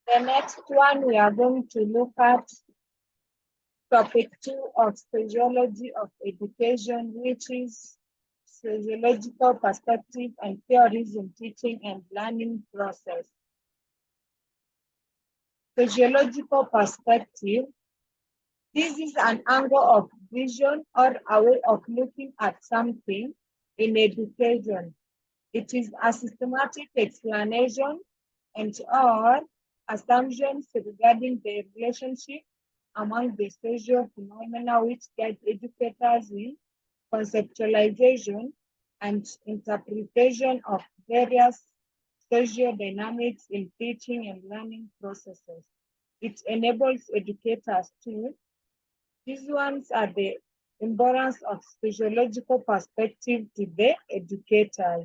The next one we are going to look at topic 2 of physiology of education, which is physiological perspective and theories in teaching and learning process. Physiological perspective. This is an angle of vision or a way of looking at something in education. It is a systematic explanation and or assumptions regarding the relationship among the social phenomena which guide educators in conceptualization and interpretation of various social dynamics in teaching and learning processes. It enables educators to, these ones are the importance of physiological perspective to the educators.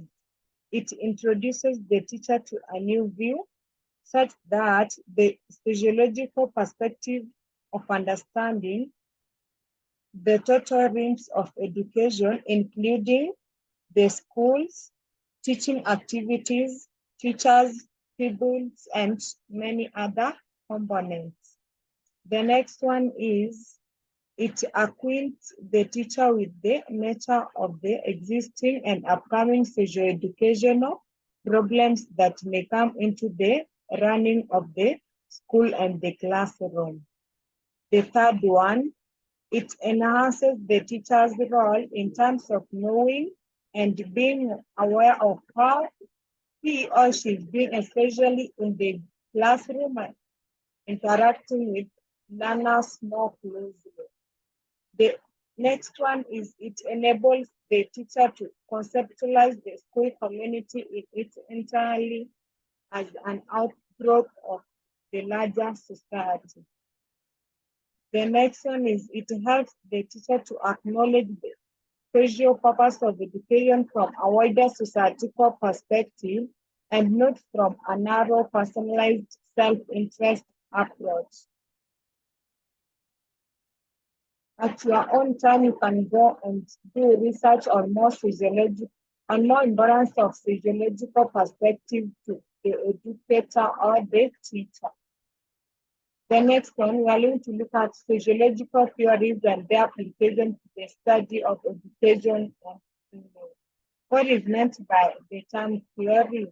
It introduces the teacher to a new view such that the physiological perspective of understanding the total realms of education, including the schools, teaching activities, teachers, pupils, and many other components. The next one is it acquaints the teacher with the nature of the existing and upcoming socio-educational problems that may come into the running of the school and the classroom. The third one, it enhances the teacher's role in terms of knowing and being aware of how he or she is being, especially in the classroom, interacting with learners more closely. The next one is it enables the teacher to conceptualize the school community in its entirely as an outgrowth of the larger society. The next one is it helps the teacher to acknowledge the social purpose of education from a wider societal perspective and not from a narrow, personalized, self-interest approach. At your own time, you can go and do research on more physiological and more importance of physiological perspective to the educator or the teacher. The next one, we are going to look at physiological theories and their application to the study of education and learning. What is meant by the term theory?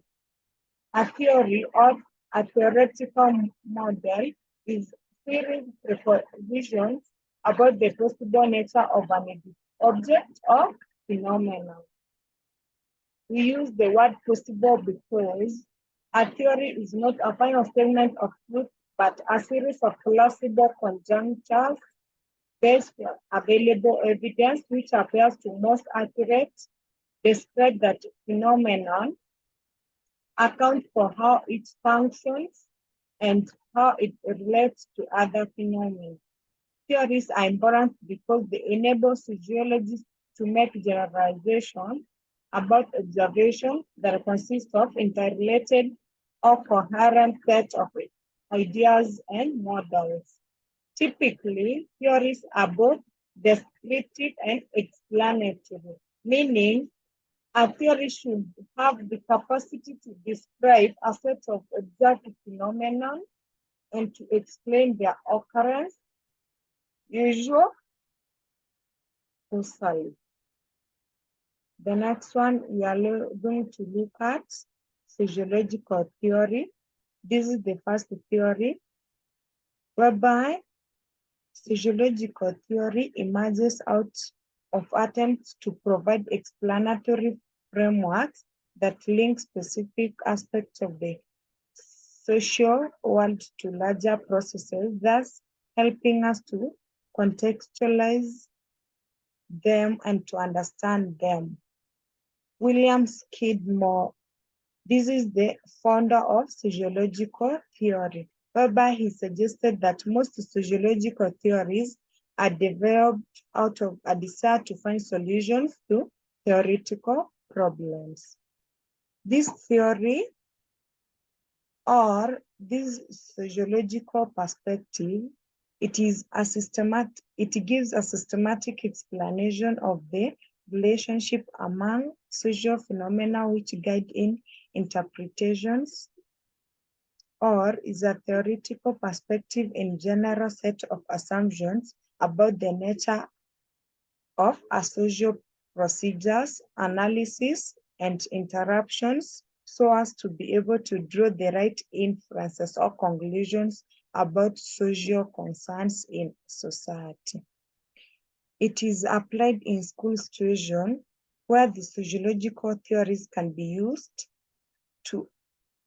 A theory or a theoretical model is series propositions about the possible nature of an object or phenomenon. We use the word possible because a theory is not a final statement of truth, but a series of plausible conjunctures based on available evidence which appears to most accurate describe that phenomenon, account for how it functions, and how it relates to other phenomena. Theories are important because they enable sociologists to make generalizations about observations that consist of interrelated or coherent sets of ideas and models. Typically, theories are both descriptive and explanatory, meaning a theory should have the capacity to describe a set of observed phenomena and to explain their occurrence, usual, causally. The next one, we are going to look at physiological theory. This is the first theory, whereby physiological theory emerges out of attempts to provide explanatory frameworks that link specific aspects of the social world to larger processes, thus helping us to contextualize them and to understand them. William Skidmore, this is the founder of sociological theory, whereby he suggested that most sociological theories are developed out of a desire to find solutions to theoretical problems. This theory or this sociological perspective, it gives a systematic explanation of the relationship among social phenomena which guide in interpretations or is a theoretical perspective in general set of assumptions about the nature of a social procedures, analysis, and interruptions so as to be able to draw the right inferences or conclusions about social concerns in society. It is applied in school situation where the sociological theories can be used to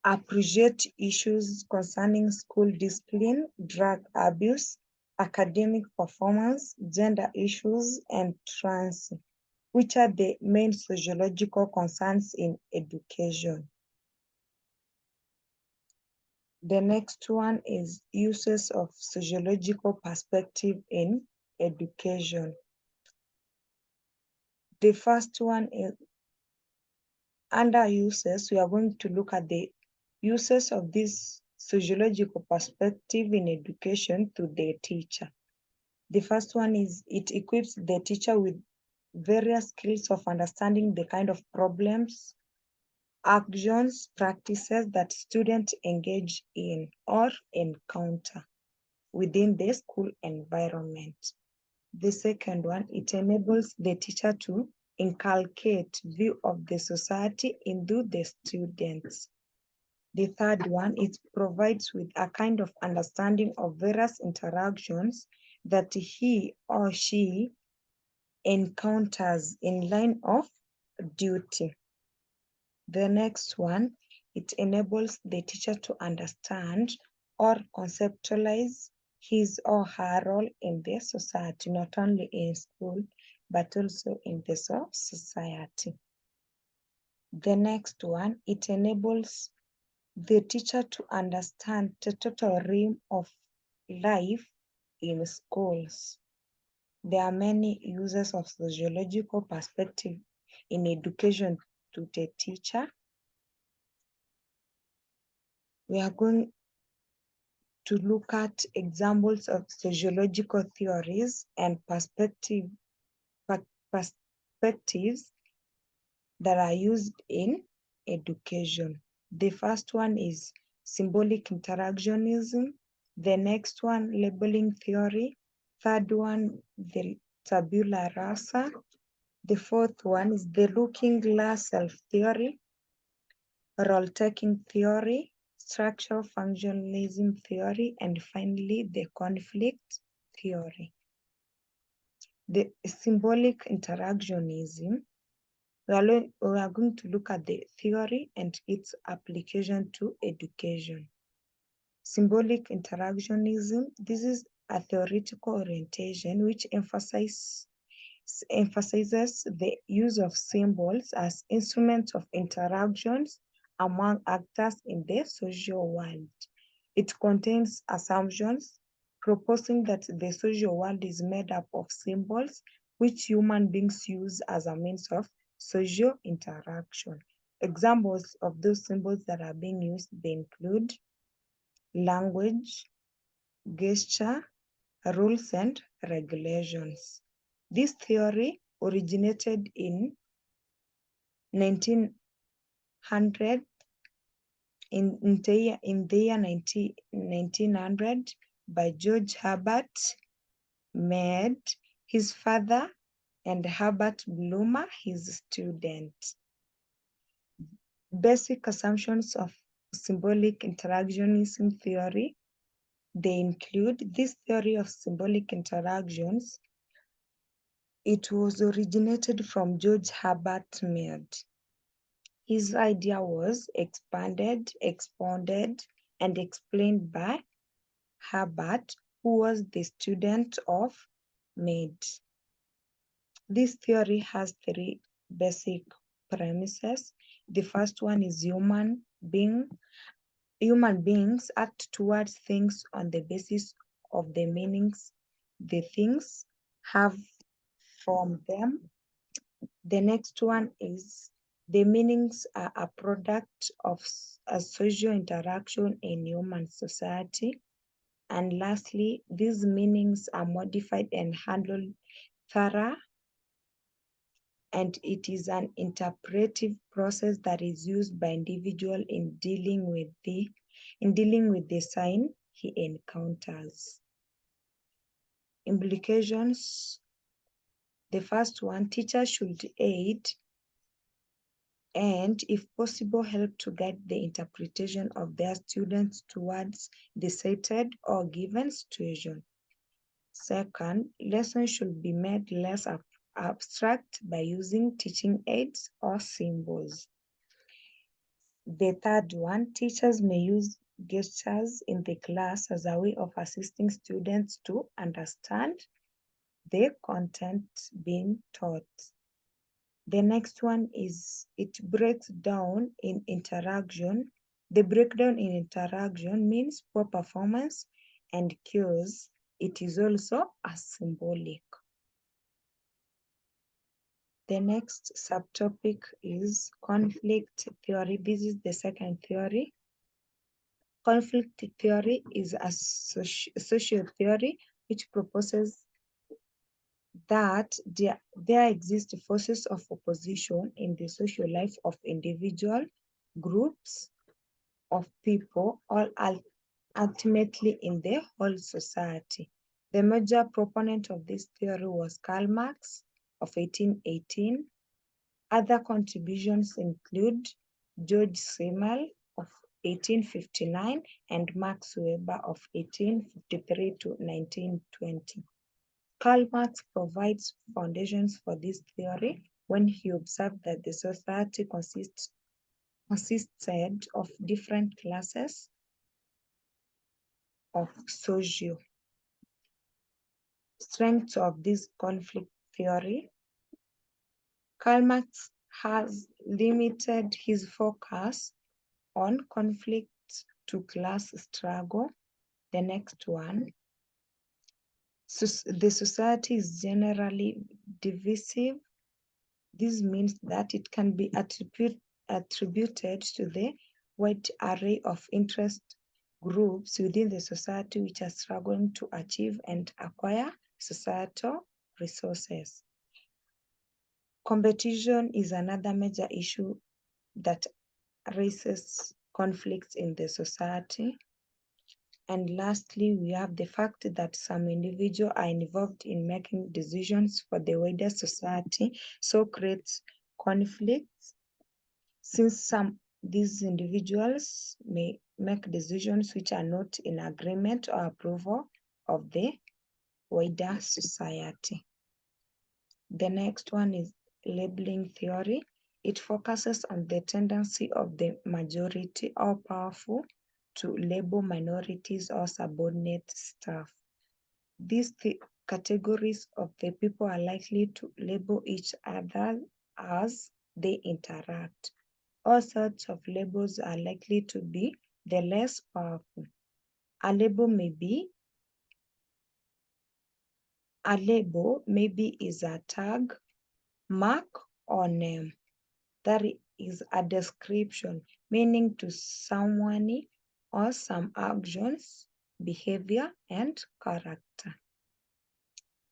appreciate issues concerning school discipline, drug abuse, academic performance, gender issues, and trans, which are the main sociological concerns in education. The next one is uses of sociological perspective in education. The first one is under uses, we are going to look at the uses of this sociological perspective in education to the teacher. The first one is it equips the teacher with various skills of understanding the kind of problems, actions, practices that students engage in or encounter within the school environment. The second one, it enables the teacher to inculcate view of the society into the students. The third one, it provides with a kind of understanding of various interactions that he or she encounters in line of duty. The next one, it enables the teacher to understand or conceptualize his or her role in the society, not only in school, but also in the society. The next one, it enables the teacher to understand the total realm of life in schools. There are many uses of sociological perspective in education to the teacher. We are going to look at examples of sociological theories and perspectives that are used in education. The first one is symbolic interactionism. The next one, labeling theory. Third one, the tabula rasa. The fourth one is the looking glass self-theory, role-taking theory, structural functionalism theory, and finally, the conflict theory. The symbolic interactionism, we are going to look at the theory and its application to education. Symbolic interactionism, this is a theoretical orientation which emphasizes the use of symbols as instruments of interactions among actors in the social world. It contains assumptions proposing that the social world is made up of symbols which human beings use as a means of social interaction. Examples of those symbols that are being used, they include language, gesture, rules, and regulations. This theory originated in 1900, in the year 1900 by George Herbert Mead, his father, and Herbert Blumer, his student. Basic assumptions of symbolic interactionism theory, they include this theory of symbolic interactions. It was originated from George Herbert Mead. His idea was expanded, expounded, and explained by Herbert, who was the student of Mead. This theory has three basic premises. The first one is human beings act towards things on the basis of the meanings the things have from them. The next one is the meanings are a product of a social interaction in human society. And lastly, these meanings are modified and handled thorough and it is an interpretive process that is used by individual in dealing with the sign he encounters. Implications. The first one, teachers should aid and, if possible, help to guide the interpretation of their students towards the cited or given situation. Second, lessons should be made less abstract by using teaching aids or symbols. The third one, teachers may use gestures in the class as a way of assisting students to understand the content being taught. The next one is it breaks down in interaction. The breakdown in interaction means poor performance and cues. It is also a symbolic. The next subtopic is conflict theory. This is the second theory. Conflict theory is a social theory which proposes that there exist forces of opposition in the social life of individual groups of people, all ultimately in the whole society. The major proponent of this theory was Karl Marx of 1818. Other contributions include George Simmel of 1859 and Max Weber of 1853 to 1920. Karl Marx provides foundations for this theory when he observed that the society consisted of different classes of socio. Strengths of this conflict theory. Karl Marx has limited his focus on conflict to class struggle. The next one. The society is generally divisive. This means that it can be attributed to the wide array of interest groups within the society which are struggling to achieve and acquire societal resources. Competition is another major issue that raises conflicts in the society. And lastly, we have the fact that some individuals are involved in making decisions for the wider society, so creates conflicts since these individuals may make decisions which are not in agreement or approval of the wider society. The next one is labeling theory. It focuses on the tendency of the majority or powerful to label minorities or subordinate staff. These categories of the people are likely to label each other as they interact. All sorts of labels are likely to be the less powerful. A label maybe is a tag, mark, or name. That is a description, meaning to someone or some actions, behavior, and character.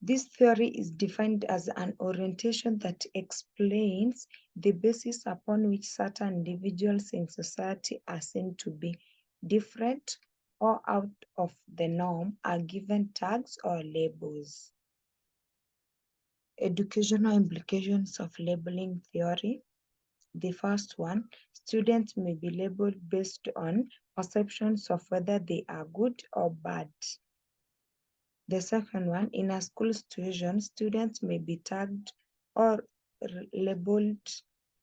This theory is defined as an orientation that explains the basis upon which certain individuals in society are seen to be different or out of the norm, are given tags or labels. Educational implications of labeling theory. The first one, students may be labeled based on perceptions of whether they are good or bad. The second one, in a school situation, students may be tagged or labeled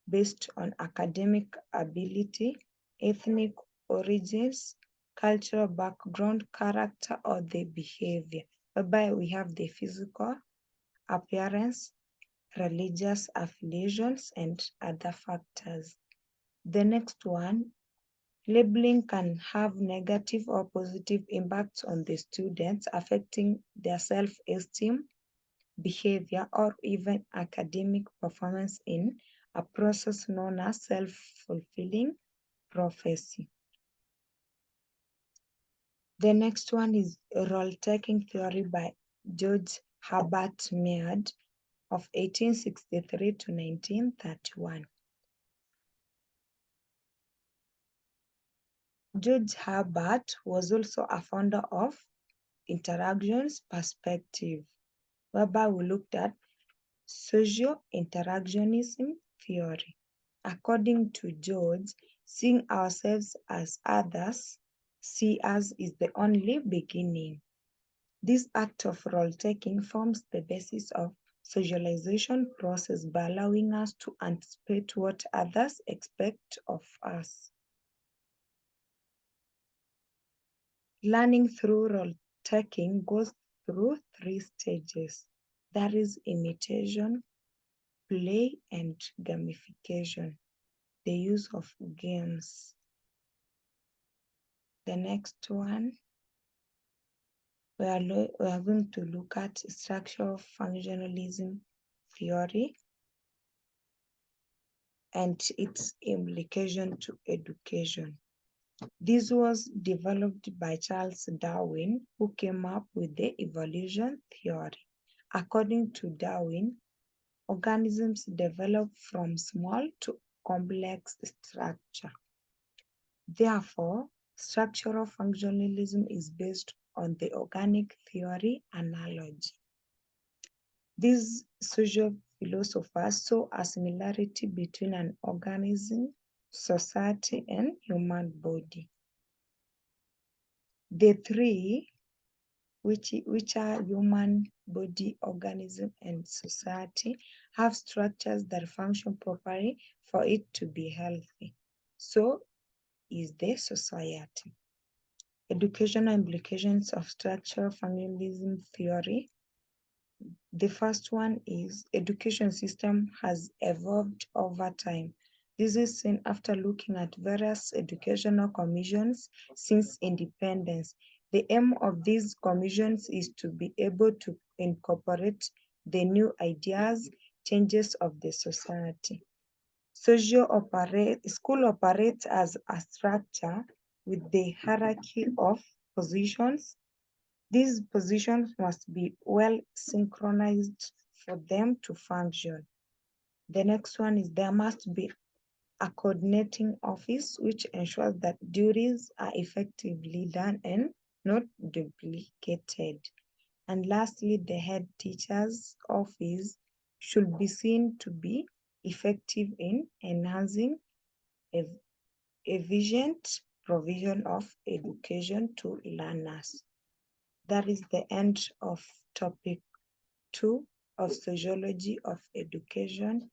based on academic ability, ethnic origins, cultural background, character, or the behavior, whereby we have the physical appearance, religious affiliations, and other factors. The next one, labeling can have negative or positive impacts on the students, affecting their self-esteem, behavior, or even academic performance in a process known as self-fulfilling prophecy. The next one is role-taking theory by George Herbert Mead. of 1863 to 1931. George Herbert was also a founder of interactions perspective, whereby we looked at socio-interactionism theory. According to George, seeing ourselves as others see us is the only beginning. This act of role-taking forms the basis of socialization process by allowing us to anticipate what others expect of us. Learning through role-taking goes through 3 stages. That is imitation, play, and gamification, the use of games. The next one, we are going to look at structural functionalism theory and its implication to education. This was developed by Charles Darwin, who came up with the evolution theory. According to Darwin, organisms develop from small to complex structure. Therefore, structural functionalism is based on the organic theory analogy. These social philosophers saw a similarity between an organism, society, and human body. The three, which are human body, organism, and society, have structures that function properly for it to be healthy. So is the society. Educational implications of structural functionalism theory. The first one is education system has evolved over time. This is seen after looking at various educational commissions since independence. The aim of these commissions is to be able to incorporate the new ideas, changes of the society. School operates as a structure with the hierarchy of positions. These positions must be well synchronized for them to function. The next one is there must be a coordinating office which ensures that duties are effectively done and not duplicated. And lastly, the head teacher's office should be seen to be effective in enhancing efficient provision of education to learners. That is the end of topic 2 of sociology of education.